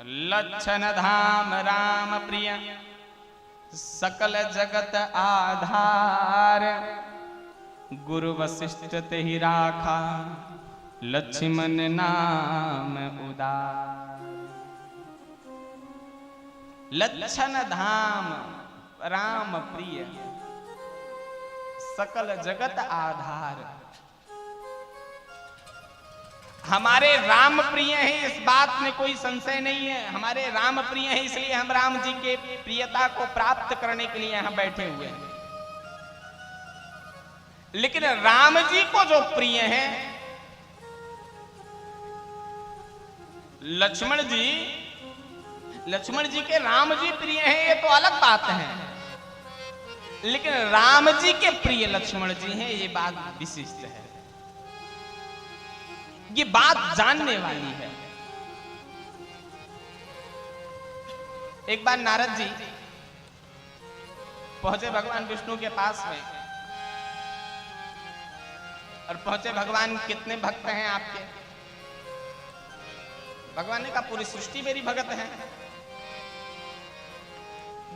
लक्षण धाम राम प्रिय सकल जगत आधार, गुरु वशिष्ठ तेहि राखा लक्ष्मण नाम उदार। लक्षण धाम राम प्रिय सकल जगत आधार, हमारे राम प्रिय हैं, इस बात में कोई संशय नहीं है। हमारे राम प्रिय हैं, इसलिए हम राम जी के प्रियता को प्राप्त करने के लिए यहां बैठे हुए हैं। लेकिन राम जी को जो प्रिय हैं, लक्ष्मण जी के राम जी प्रिय हैं, ये तो अलग बात है। लेकिन राम जी के प्रिय लक्ष्मण जी हैं, ये बात विशिष्ट है, ये बात जानने वाली है। एक बार नारद जी पहुंचे भगवान विष्णु के पास में और पहुंचे, भगवान कितने भक्त हैं आपके? भगवान ने कहा पूरी सृष्टि मेरी भगत है।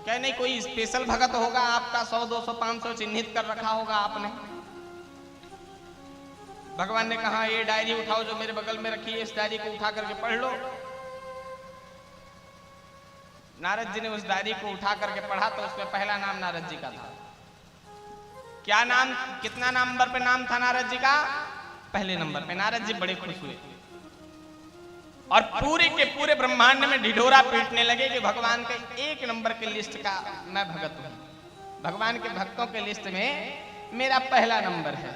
क्या नहीं कोई स्पेशल भगत होगा आपका, 100 200 500 चिन्हित कर रखा होगा आपने? भगवान ने कहा ये डायरी उठाओ जो मेरे बगल में रखी है, इस डायरी को उठा करके पढ़ लो। नारद जी ने उस डायरी को उठा करके पढ़ा तो उसमें पहला नाम नारद जी का था। क्या नाम, कितना नंबर पे नाम था नारद जी का? पहले नंबर पे। नारद जी बड़े खुश हुए और पूरे के पूरे ब्रह्मांड में ढिढोरा पीटने लगे कि भगवान के 1 नंबर के लिस्ट का मैं भगत हूं, भगवान के भक्तों के लिस्ट में मेरा पहला नंबर है।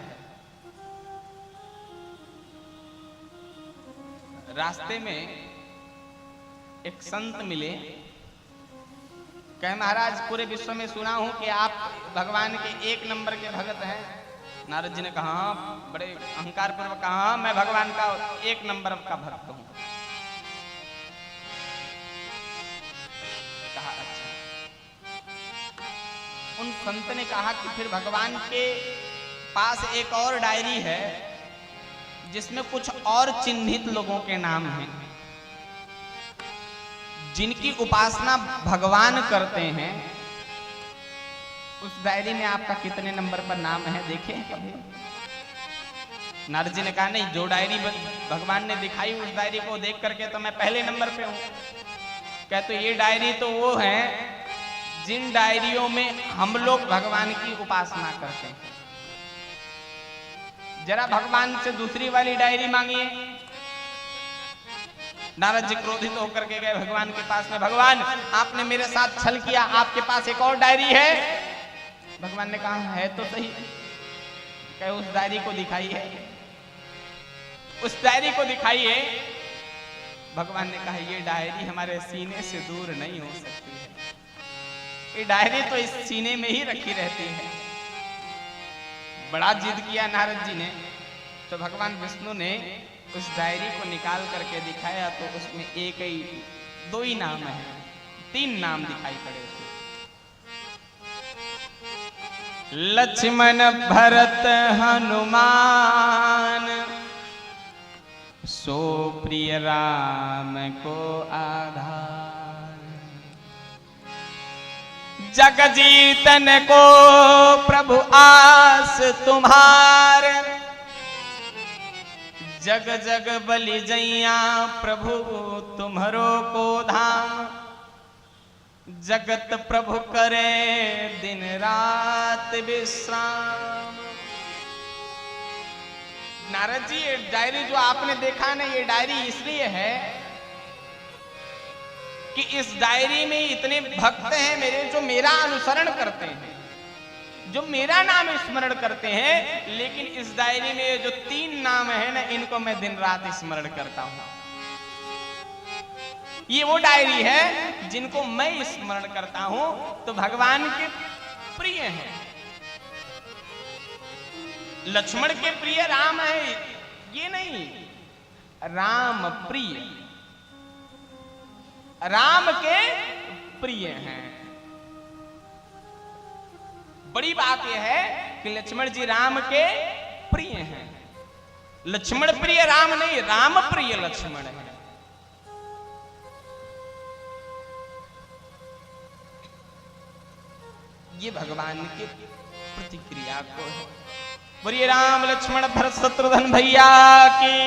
रास्ते में एक संत मिले, कहे महाराज पूरे विश्व में सुना हूं कि आप भगवान के 1 नंबर के भगत हैं। नारद जी ने कहा बड़े अहंकार पूर्वक कहा मैं भगवान का 1 नंबर का भक्त हूं। कहा अच्छा। उन संत ने कहा कि फिर भगवान के पास एक और डायरी है जिसमें कुछ और चिन्हित लोगों के नाम हैं, जिनकी उपासना भगवान करते हैं। उस डायरी में आपका कितने नंबर पर नाम है देखें कभी? नारद जी ने कहा नहीं, जो डायरी भगवान ने दिखाई उस डायरी को देख करके तो मैं पहले नंबर पे हूं। कहते ये डायरी तो वो है जिन डायरियों में हम लोग भगवान की उपासना करते हैं। जरा भगवान से दूसरी वाली डायरी मांगिए। नारद जी क्रोधित होकर के गए भगवान के पास में, भगवान आपने मेरे साथ छल किया, आपके पास एक और डायरी है? भगवान ने कहा है तो सही। कहे उस डायरी को दिखाइए, उस डायरी को दिखाइए। भगवान ने कहा ये डायरी हमारे सीने से दूर नहीं हो सकती है, ये डायरी तो इस सीने में ही रखी रहती है। बड़ा जिद किया नारद जी ने, तो भगवान विष्णु ने उस डायरी को निकाल करके दिखाया तो उसमें 2 ही नाम है, 3 नाम दिखाई पड़े थे। लक्ष्मण भरत हनुमान सो प्रिय राम को आधार, जग जीतन को प्रभु आस तुम्हार, जग जग बलि जैया प्रभु तुम्हारो को धाम, जगत प्रभु करे दिन रात विश्राम। नारद जी ये डायरी जो आपने देखा ना, ये डायरी इसलिए है कि इस डायरी में इतने भक्त हैं मेरे जो मेरा अनुसरण करते हैं, जो मेरा नाम स्मरण करते हैं। लेकिन इस डायरी में जो 3 नाम है ना, इनको मैं दिन रात स्मरण करता हूं। ये वो डायरी है जिनको मैं स्मरण करता हूं तो भगवान के प्रिय हैं। लक्ष्मण के प्रिय राम है ये नहीं, राम प्रिय, राम के प्रिय हैं। बड़ी बात यह है कि लक्ष्मण जी राम के प्रिय हैं। लक्ष्मण प्रिय राम नहीं, राम प्रिय लक्ष्मण है। ये भगवान की प्रतिक्रिया को है। बोलिए राम लक्ष्मण भरत शत्रुघ्न भैया की।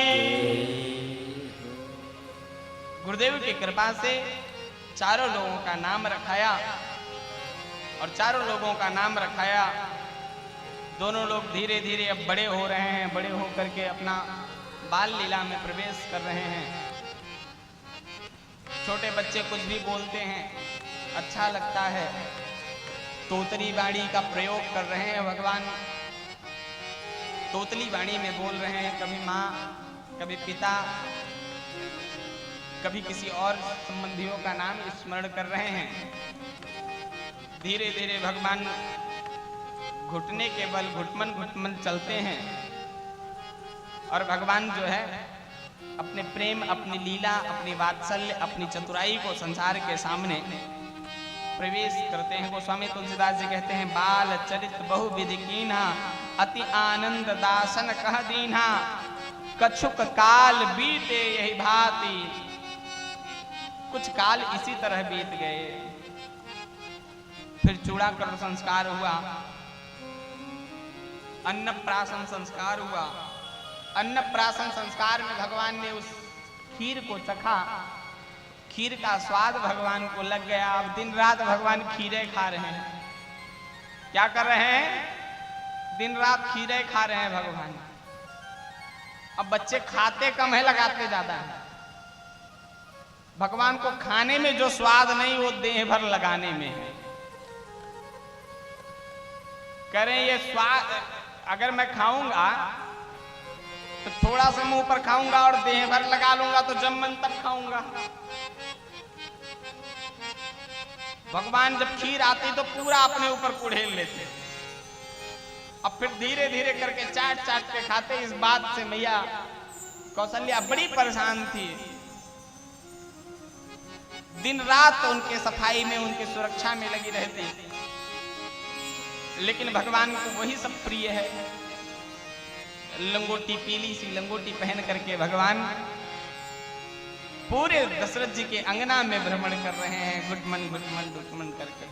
गुरुदेव की कृपा से चारों लोगों का नाम रखाया और चारों लोगों का नाम रखाया। दोनों लोग धीरे धीरे अब बड़े हो रहे हैं, बड़े होकर के अपना बाल लीला में प्रवेश कर रहे हैं। छोटे बच्चे कुछ भी बोलते हैं, अच्छा लगता है। तोतली वाणी का प्रयोग कर रहे हैं भगवान, तोतली वाणी में बोल रहे हैं। कभी माँ, कभी पिता, कभी किसी और संबंधियों का नाम स्मरण कर रहे हैं। धीरे धीरे भगवान घुटने के बल घुटमन घुटमन चलते हैं और भगवान जो है अपने प्रेम, अपनी लीला, अपनी वात्सल्य, अपनी चतुराई को संसार के सामने प्रवेश करते हैं। गोस्वामी तुलसीदास जी कहते हैं, बाल चरित बहु विधि कीन्हा, अति आनंद दासन कह दीन्हा, कछुक काल बीते यही भांति। कुछ काल इसी तरह बीत गए। फिर चूड़ाकरण संस्कार हुआ, अन्नप्राशन संस्कार हुआ। अन्नप्राशन संस्कार में भगवान ने उस खीर को चखा, खीर का स्वाद भगवान को लग गया। अब दिन रात भगवान खीरे खा रहे हैं। क्या कर रहे हैं? दिन रात खीरे खा रहे हैं भगवान। अब बच्चे खाते कम है, लगाते ज्यादा है। भगवान को खाने में जो स्वाद नहीं, वो देह भर लगाने में है। कह रहे हैं ये स्वाद अगर मैं खाऊंगा तो थोड़ा सा मुंह पर खाऊंगा और देह भर लगा लूंगा, तो जब मन तब खाऊंगा। भगवान जब खीर आती तो पूरा अपने ऊपर कुढ़ेल लेते, अब फिर धीरे धीरे करके चाट चाट के खाते। इस बात से मैया कौशल्या बड़ी परेशान थी। दिन रात उनके सफाई में, उनके सुरक्षा में लगी रहती, लेकिन भगवान को वही सब प्रिय है। लंगोटी, पीली सी लंगोटी पहन करके भगवान पूरे दशरथ जी के अंगना में भ्रमण कर रहे हैं, घुटमन घुटमन घुटमन करके।